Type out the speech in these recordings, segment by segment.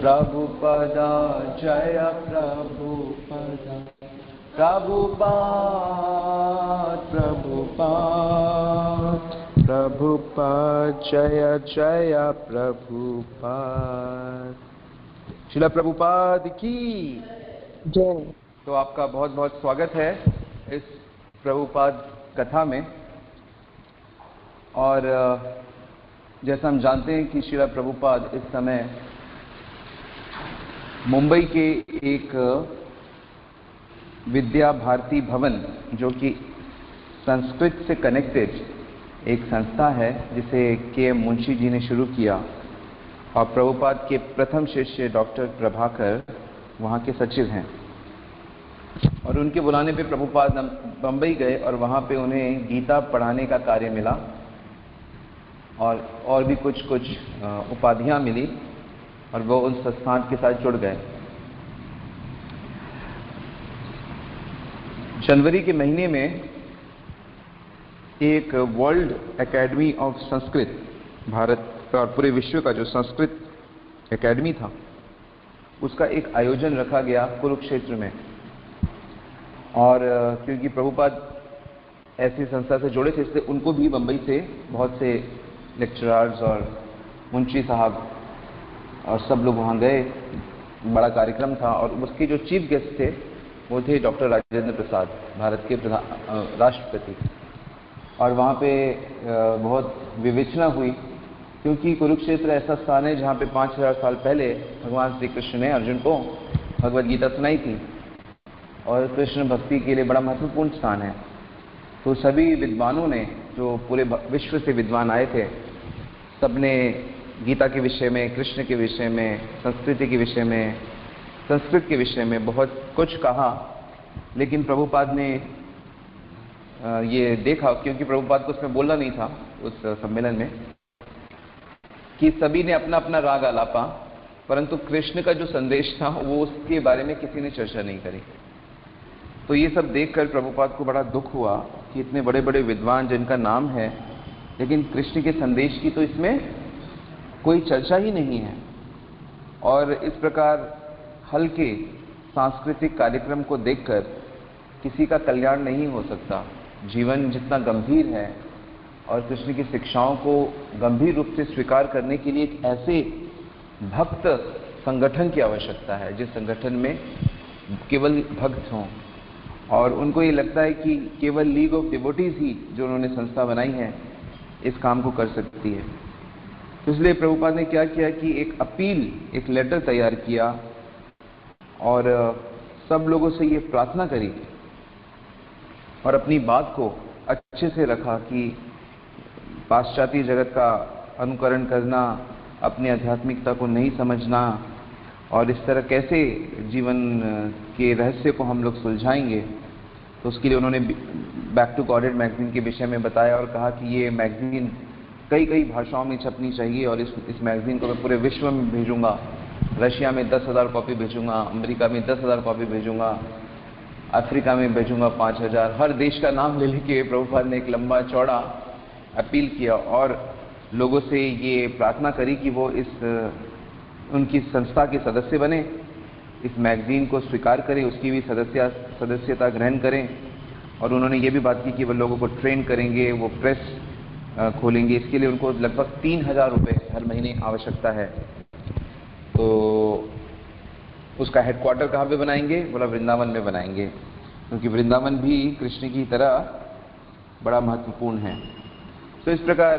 प्रभुपदा जय प्रभुपदा प्रभुपाद प्रभुपाद प्रभुपाद जय जय प्रभुपाद। श्रील प्रभुपाद की जय। तो आपका बहुत बहुत स्वागत है इस प्रभुपाद कथा में। और जैसा हम जानते हैं कि श्रील प्रभुपाद इस समय मुंबई के एक विद्या भारती भवन, जो कि संस्कृत से कनेक्टेड एक संस्था है, जिसे के मुंशी जी ने शुरू किया, और प्रभुपाद के प्रथम शिष्य डॉक्टर प्रभाकर वहाँ के सचिव हैं। और उनके बुलाने पे प्रभुपाद बम्बई गए और वहाँ पे उन्हें गीता पढ़ाने का कार्य मिला और भी कुछ उपाधियाँ मिली, और वो उस संस्थान के साथ जुड़ गए। जनवरी के महीने में एक world academy of Sanskrit, Bharat और पूरे विश्व का जो संस्कृत एकेडमी था, उसका एक आयोजन रखा गया कुरुक्षेत्र में। और क्योंकि प्रभुपाद ऐसी संस्था से जुड़े थे, इसलिए उनको भी बम्बई से बहुत से लेक्चरर्स और मुंशी साहब और सब लोग वहाँ गए। बड़ा कार्यक्रम था और उसके जो चीफ गेस्ट थे वो थे डॉक्टर राजेंद्र प्रसाद, भारत के राष्ट्रपति। और वहाँ पे बहुत विवेचना हुई, क्योंकि कुरुक्षेत्र ऐसा स्थान है जहाँ पे 5000 साल पहले भगवान श्री कृष्ण ने अर्जुन को भगवद गीता सुनाई थी, और कृष्ण भक्ति के लिए बड़ा महत्वपूर्ण स्थान है। तो सभी विद्वानों ने, जो पूरे विश्व से विद्वान आए थे, सबने गीता के विषय में, कृष्ण के विषय में, संस्कृति के विषय में, संस्कृत के विषय में बहुत कुछ कहा। लेकिन प्रभुपाद ने ये देखा, क्योंकि प्रभुपाद को उसमें बोलना नहीं था उस सम्मेलन में, कि सभी ने अपना अपना राग आलापा, परंतु कृष्ण का जो संदेश था वो उसके बारे में किसी ने चर्चा नहीं करी। तो ये सब देखकर प्रभुपाद को बड़ा दुख हुआ कि इतने बड़े बड़े विद्वान जिनका नाम है, लेकिन कृष्ण के संदेश की तो इसमें कोई चर्चा ही नहीं है। और इस प्रकार हल्के सांस्कृतिक कार्यक्रम को देखकर किसी का कल्याण नहीं हो सकता। जीवन जितना गंभीर है और कृष्ण की शिक्षाओं को गंभीर रूप से स्वीकार करने के लिए एक ऐसे भक्त संगठन की आवश्यकता है, जिस संगठन में केवल भक्त हों। और उनको ये लगता है कि केवल लीग ऑफ डिवोटीज ही, जो उन्होंने संस्था बनाई है, इस काम को कर सकती है। तो इसलिए प्रभुपाद ने क्या किया कि एक अपील, एक लेटर तैयार किया और सब लोगों से ये प्रार्थना करी और अपनी बात को अच्छे से रखा कि पाश्चात्य जगत का अनुकरण करना, अपनी आध्यात्मिकता को नहीं समझना, और इस तरह कैसे जीवन के रहस्य को हम लोग सुलझाएंगे। तो उसके लिए उन्होंने बैक टू गॉडेड मैगजीन के विषय में बताया और कहा कि ये मैगजीन कई भाषाओं में छपनी चाहिए, और इस मैगजीन को मैं पूरे विश्व में भेजूंगा। रशिया में 10,000 कॉपी भेजूंगा, अमेरिका में 10,000 कॉपी भेजूंगा, अफ्रीका में भेजूंगा 5,000। हर देश का नाम ले लेके प्रभुपाद ने एक लंबा चौड़ा अपील किया और लोगों से ये प्रार्थना करी कि वो उनकी संस्था के सदस्य बने, इस मैगजीन को स्वीकार करें, उसकी भी सदस्यता ग्रहण करें। और उन्होंने ये भी बात की कि वो लोगों को ट्रेन करेंगे, वो प्रेस खोलेंगे। इसके लिए उनको लगभग 3,000 रुपये हर महीने आवश्यकता है। तो उसका हेडक्वार्टर कहाँ पे बनाएंगे? बोला वृंदावन में बनाएंगे, क्योंकि वृंदावन भी कृष्ण की तरह बड़ा महत्वपूर्ण है। तो इस प्रकार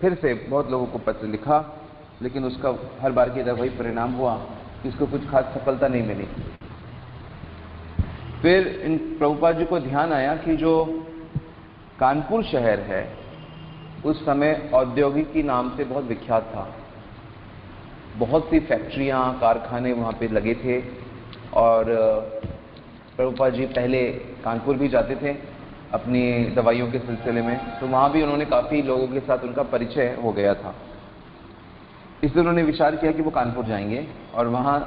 फिर से बहुत लोगों को पत्र लिखा, लेकिन उसका हर बार की तरह वही परिणाम हुआ कि इसको कुछ खास सफलता नहीं मिली। फिर इन प्रभुपाद जी को ध्यान आया कि जो कानपुर शहर है, उस समय औद्योगिकी नाम से बहुत विख्यात था। बहुत सी फैक्ट्रियां, कारखाने वहाँ पे लगे थे। और प्रभुपाद जी पहले कानपुर भी जाते थे अपनी दवाइयों के सिलसिले में, तो वहाँ भी उन्होंने काफ़ी लोगों के साथ उनका परिचय हो गया था। इसलिए उन्होंने विचार किया कि वो कानपुर जाएंगे और वहाँ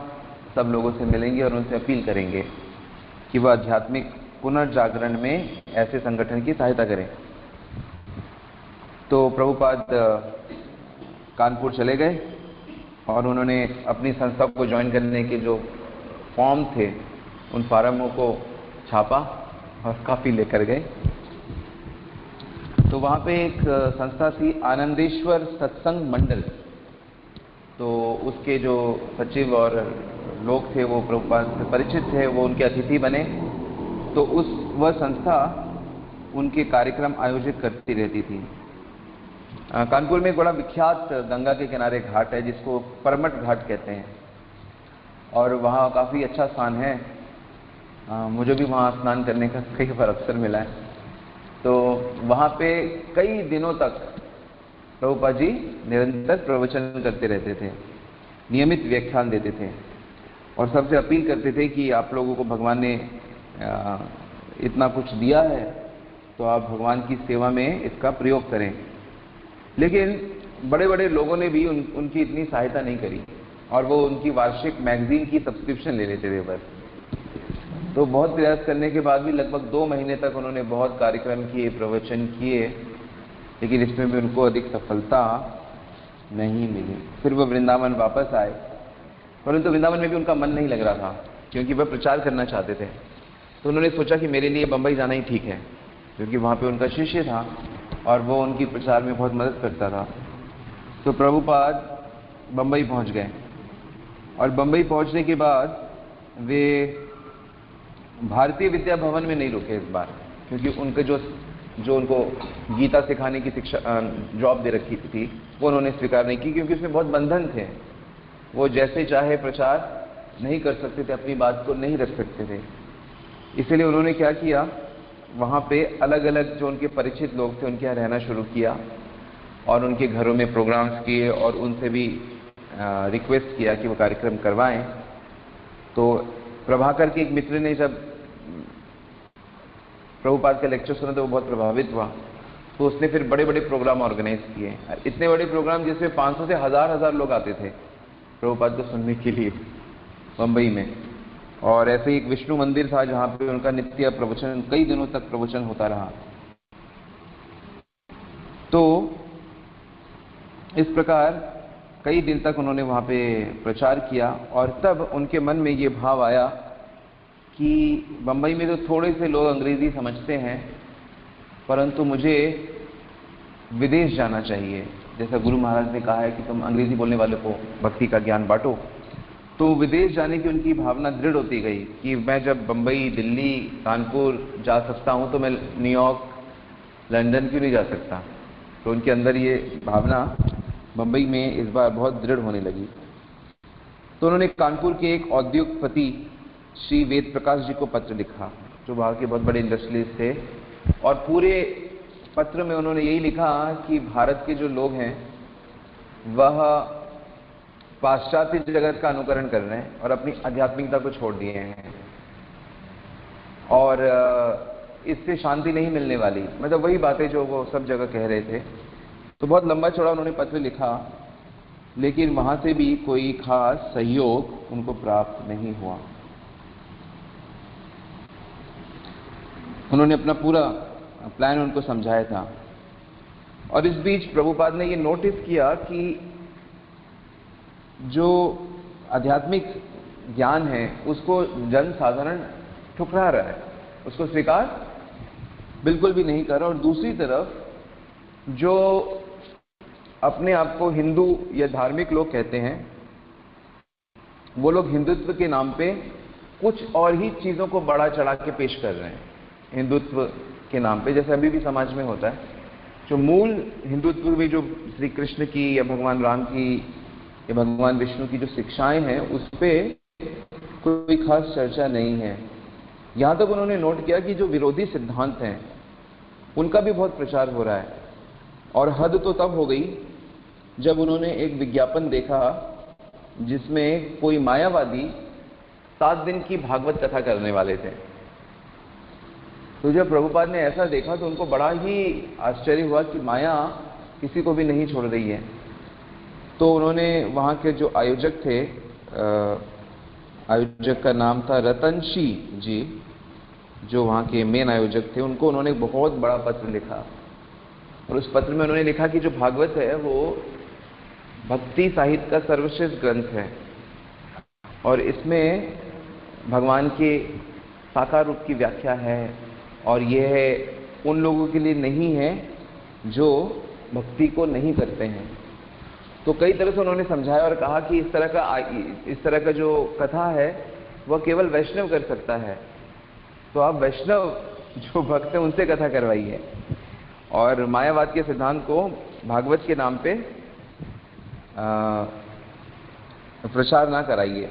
सब लोगों से मिलेंगे और उनसे अपील करेंगे कि वह आध्यात्मिक पुनर्जागरण में ऐसे संगठन की सहायता करें। तो प्रभुपाद कानपुर चले गए और उन्होंने अपनी संस्था को ज्वाइन करने के जो फॉर्म थे उन फार्मों को छापा और काफ़ी लेकर गए। तो वहाँ पे एक संस्था थी आनंदेश्वर सत्संग मंडल, तो उसके जो सचिव और लोग थे वो प्रभुपाद से परिचित थे, वो उनके अतिथि बने। तो वह संस्था उनके कार्यक्रम आयोजित करती रहती थी। कानपुर में एक बड़ा विख्यात गंगा के किनारे घाट है जिसको परमट घाट कहते हैं, और वहाँ काफ़ी अच्छा स्थान है। मुझे भी वहाँ स्नान करने का कई बार अवसर मिला है। तो वहाँ पे कई दिनों तक प्रभुपाद जी निरंतर प्रवचन करते रहते थे, नियमित व्याख्यान देते थे और सबसे अपील करते थे कि आप लोगों को भगवान ने इतना कुछ दिया है तो आप भगवान की सेवा में इसका प्रयोग करें। लेकिन बड़े बड़े लोगों ने भी उनकी इतनी सहायता नहीं करी और वो उनकी वार्षिक मैगजीन की सब्सक्रिप्शन ले लेते थे बस। तो बहुत प्रयास करने के बाद भी लगभग 2 महीने तक उन्होंने बहुत कार्यक्रम किए, प्रवचन किए, लेकिन इसमें भी उनको अधिक सफलता नहीं मिली। फिर वो वृंदावन वापस आए, परंतु वृंदावन में भी उनका मन नहीं लग रहा था क्योंकि वह प्रचार करना चाहते थे। तो उन्होंने सोचा कि मेरे लिए बम्बई जाना ही ठीक है, क्योंकि वहाँ पे उनका शिष्य था और वो उनकी प्रचार में बहुत मदद करता था। तो प्रभुपाद बम्बई पहुँच गए और बम्बई पहुँचने के बाद वे भारतीय विद्या भवन में नहीं रुके इस बार, क्योंकि उनके जो उनको गीता सिखाने की शिक्षा जॉब दे रखी थी वो उन्होंने स्वीकार नहीं की, क्योंकि उसमें बहुत बंधन थे। वो जैसे चाहे प्रचार नहीं कर सकते थे, अपनी बात को नहीं रख सकते थे। इसलिए उन्होंने क्या किया, वहाँ पे अलग अलग जो उनके परिचित लोग थे उनके यहाँ रहना शुरू किया और उनके घरों में प्रोग्राम्स किए और उनसे भी रिक्वेस्ट किया कि वो कार्यक्रम करवाएं। तो प्रभाकर के एक मित्र ने जब प्रभुपाद का लेक्चर सुना तो वो बहुत प्रभावित हुआ, तो उसने फिर बड़े बड़े प्रोग्राम ऑर्गेनाइज किए। इतने बड़े प्रोग्राम जिसमें 500 से हजार लोग आते थे प्रभुपाद को सुनने के लिए मुंबई में। और ऐसे ही एक विष्णु मंदिर था जहाँ पे उनका नित्य प्रवचन, कई दिनों तक प्रवचन होता रहा। तो इस प्रकार कई दिन तक उन्होंने वहाँ पे प्रचार किया और तब उनके मन में ये भाव आया कि बम्बई में तो थोड़े से लोग अंग्रेजी समझते हैं, परंतु मुझे विदेश जाना चाहिए। जैसा गुरु महाराज ने कहा है कि तुम अंग्रेजी बोलने वाले को भक्ति का ज्ञान बांटो। तो विदेश जाने की उनकी भावना दृढ़ होती गई कि मैं जब बम्बई, दिल्ली, कानपुर जा सकता हूँ तो मैं न्यूयॉर्क, लंदन क्यों नहीं जा सकता। तो उनके अंदर ये भावना बम्बई में इस बार बहुत दृढ़ होने लगी। तो उन्होंने कानपुर के एक औद्योगपति श्री वेद प्रकाश जी को पत्र लिखा, जो वहाँ के बहुत बड़े इंडस्ट्रियलिस्ट थे, और पूरे पत्र में उन्होंने यही लिखा कि भारत के जो लोग हैं वह पाश्चात्य जगत का अनुकरण कर रहे हैं और अपनी आध्यात्मिकता को छोड़ दिए हैं और इससे शांति नहीं मिलने वाली। मतलब वही बातें जो वो सब जगह कह रहे थे। तो बहुत लंबा चौड़ा उन्होंने पत्र लिखा, लेकिन वहां से भी कोई खास सहयोग उनको प्राप्त नहीं हुआ। उन्होंने अपना पूरा प्लान उनको समझाया था और इस बीच प्रभुपाद ने ये नोटिस किया कि जो आध्यात्मिक ज्ञान है उसको जन साधारण ठुकरा रहा है, उसको स्वीकार बिल्कुल भी नहीं कर रहा। और दूसरी तरफ जो अपने आप को हिंदू या धार्मिक लोग कहते हैं, वो लोग हिंदुत्व के नाम पे कुछ और ही चीजों को बढ़ा चढ़ा के पेश कर रहे हैं हिंदुत्व के नाम पे, जैसे अभी भी समाज में होता है। जो मूल हिंदुत्व में जो श्री कृष्ण की या भगवान राम की या भगवान विष्णु की जो शिक्षाएं हैं उस पर कोई खास चर्चा नहीं है। यहां तक उन्होंने नोट किया कि जो विरोधी सिद्धांत हैं उनका भी बहुत प्रचार हो रहा है। और हद तो तब हो गई जब उन्होंने एक विज्ञापन देखा जिसमें कोई मायावादी 7 दिन की भागवत कथा करने वाले थे। तो जब प्रभुपाद ने ऐसा देखा तो उनको बड़ा ही आश्चर्य हुआ कि माया किसी को भी नहीं छोड़ रही है। तो उन्होंने वहाँ के जो आयोजक थे, आयोजक का नाम था रतनशी जी, जो वहाँ के मेन आयोजक थे, उनको उन्होंने बहुत बड़ा पत्र लिखा। और उस पत्र में उन्होंने लिखा कि जो भागवत है वो भक्ति साहित्य का सर्वश्रेष्ठ ग्रंथ है और इसमें भगवान के साकार रूप की व्याख्या है और यह उन लोगों के लिए नहीं है जो भक्ति को नहीं करते हैं। तो कई तरह से उन्होंने समझाया और कहा कि इस तरह का जो कथा है वह केवल वैष्णव कर सकता है, तो आप वैष्णव जो भक्त हैं उनसे कथा करवाइए और मायावाद के सिद्धांत को भागवत के नाम पे प्रचार ना कराइए।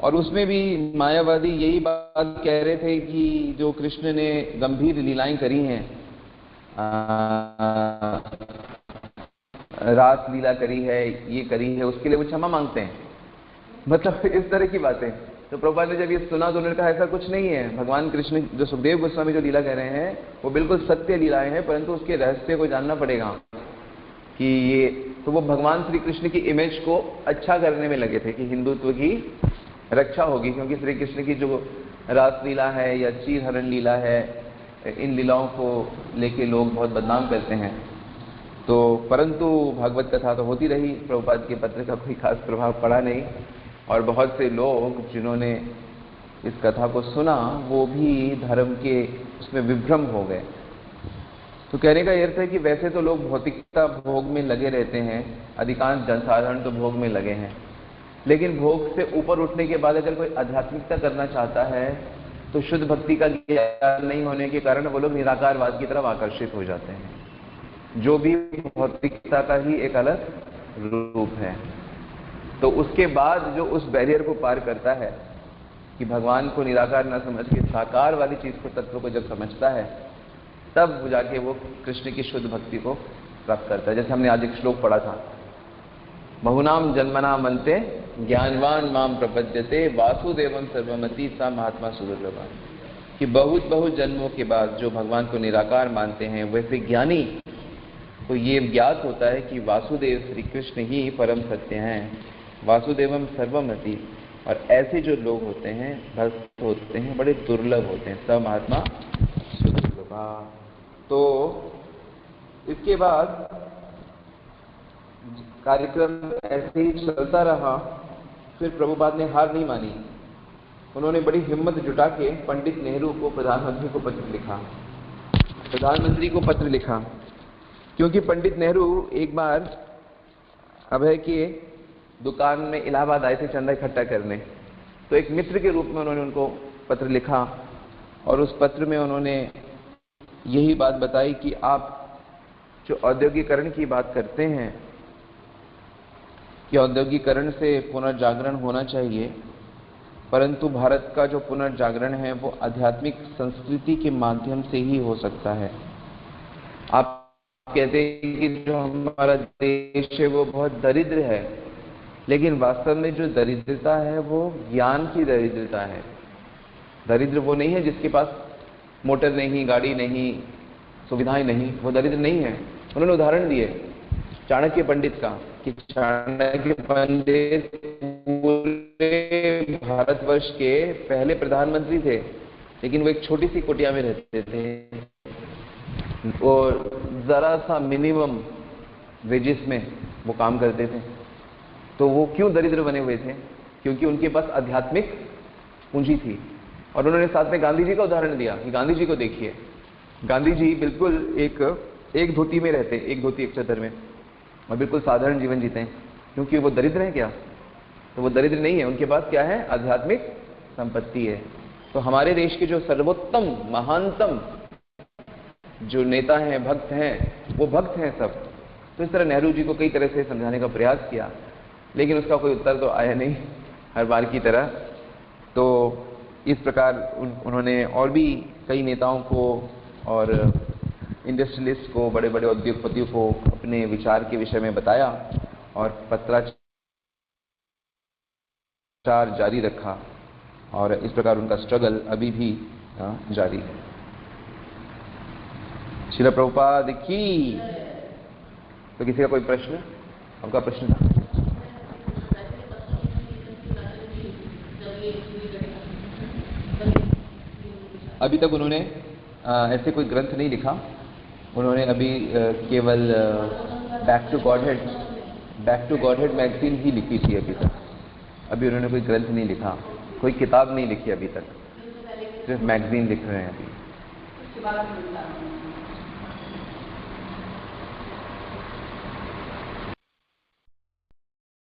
और उसमें भी मायावादी यही बात कह रहे थे कि जो कृष्ण ने गंभीर लीलाएं करी हैं, रास लीला करी है, ये करी है, उसके लिए वो क्षमा मांगते हैं, मतलब इस तरह की बातें। तो प्रभुपाद ने जब ये सुना तो उन्होंने कहा ऐसा कुछ नहीं है, भगवान कृष्ण जो सुखदेव गोस्वामी जो लीला कह रहे हैं वो बिल्कुल सत्य लीलाएं हैं, परंतु उसके रहस्य को जानना पड़ेगा कि ये तो वो भगवान श्री कृष्ण की इमेज को अच्छा करने में लगे थे कि हिंदुत्व की रक्षा होगी, क्योंकि श्री कृष्ण की जो रास लीला है या चीर हरण लीला है, इन लीलाओं को लेके लोग बहुत बदनाम करते हैं। तो परंतु भागवत कथा तो होती रही, प्रभुपाद के पत्र का कोई खास प्रभाव पड़ा नहीं और बहुत से लोग जिन्होंने इस कथा को सुना वो भी धर्म के उसमें विभ्रम हो गए। तो कहने का अर्थ है कि वैसे तो लोग भौतिकता भोग में लगे रहते हैं, अधिकांश जनसाधारण तो भोग में लगे हैं, लेकिन भोग से ऊपर उठने के बाद अगर कोई आध्यात्मिकता करना चाहता है तो शुद्ध भक्ति का ज्ञान नहीं होने के कारण वो लोग निराकारवाद की तरफ आकर्षित हो जाते हैं, जो भी भौतिकता का ही एक अलग रूप है। तो उसके बाद जो उस बैरियर को पार करता है कि भगवान को निराकार न समझ के साकार वाली चीज को, तत्व को जब समझता है, तब जाके वो कृष्ण की शुद्ध भक्ति को प्राप्त करता है। जैसे हमने आज एक श्लोक पढ़ा था, बहुनाम जन्मना मन्ते ज्ञानवान माम प्रपद्यते वासुदेवम सर्वमति सा महात्मा सुदुर्लभा, कि बहुत बहुत जन्मों के बाद जो भगवान को निराकार मानते हैं वैसे ज्ञानी को ये ज्ञात होता है कि वासुदेव श्री कृष्ण ही परम सत्य हैं, वासुदेवम सर्वमति। और ऐसे जो लोग होते हैं, भक्त होते हैं, बड़े दुर्लभ होते हैं, सब महात्मा सुदुर्लभा। तो इसके बाद कार्यक्रम ऐसे ही चलता रहा। फिर प्रभुपाद ने हार नहीं मानी, उन्होंने बड़ी हिम्मत जुटा के पंडित नेहरू को, प्रधानमंत्री को पत्र लिखा, क्योंकि पंडित नेहरू एक बार अभय के दुकान में इलाहाबाद आए थे चंदा इकट्ठा करने, तो एक मित्र के रूप में उन्होंने उनको पत्र लिखा और उस पत्र में उन्होंने यही बात बताई कि आप जो औद्योगिकरण की बात करते हैं कि औद्योगिकरण से पुनर्जागरण होना चाहिए, परंतु भारत का जो पुनर्जागरण है वो आध्यात्मिक संस्कृति के माध्यम से ही हो सकता है। आप कहते हैं कि जो हमारा देश है वो बहुत दरिद्र है, लेकिन वास्तव में जो दरिद्रता है वो ज्ञान की दरिद्रता है। दरिद्र वो नहीं है जिसके पास मोटर नहीं, गाड़ी नहीं, सुविधाएं नहीं, वो दरिद्र नहीं है। उन्होंने उदाहरण दिए चाणक्य पंडित का कि चाणक्य पंडित पूरे भारतवर्ष के पहले प्रधानमंत्री थे, लेकिन वो एक छोटी सी कुटिया में रहते थे और जरा सा मिनिमम वेजेस में वो काम करते थे। तो वो क्यों दरिद्र बने हुए थे? क्योंकि उनके पास आध्यात्मिक पूंजी थी। और उन्होंने साथ में गांधी जी का उदाहरण दिया कि गांधी जी को देखिए, गांधी जी बिल्कुल एक धोती में रहते, एक धोती एक चादर में, और बिल्कुल साधारण जीवन जीते हैं। क्योंकि वो दरिद्र हैं क्या? तो वो दरिद्र नहीं है, उनके पास क्या है? आध्यात्मिक संपत्ति है। तो हमारे देश के जो सर्वोत्तम महानतम जो नेता हैं, भक्त हैं, वो भक्त हैं सब। तो इस तरह नेहरू जी को कई तरह से समझाने का प्रयास किया, लेकिन उसका कोई उत्तर तो आया नहीं हर बार की तरह। तो इस प्रकार उन्होंने और भी कई नेताओं को और इंडस्ट्रियलिस्ट को, बड़े बड़े उद्योगपतियों को अपने विचार के विषय में बताया और पत्राचार जारी रखा, और इस प्रकार उनका स्ट्रगल अभी भी जारी है। श्रील प्रभुपाद की। तो किसी का कोई प्रश्न? आपका प्रश्न था? अभी तक उन्होंने ऐसे कोई ग्रंथ नहीं लिखा। उन्होंने अभी केवल back to Godhead back to Godhead magazine ही लिखी थी अभी तक। अभी उन्होंने कोई ग्रंथ नहीं लिखा, कोई किताब नहीं लिखी अभी तक, सिर्फ मैगजीन लिख रहे हैं अभी।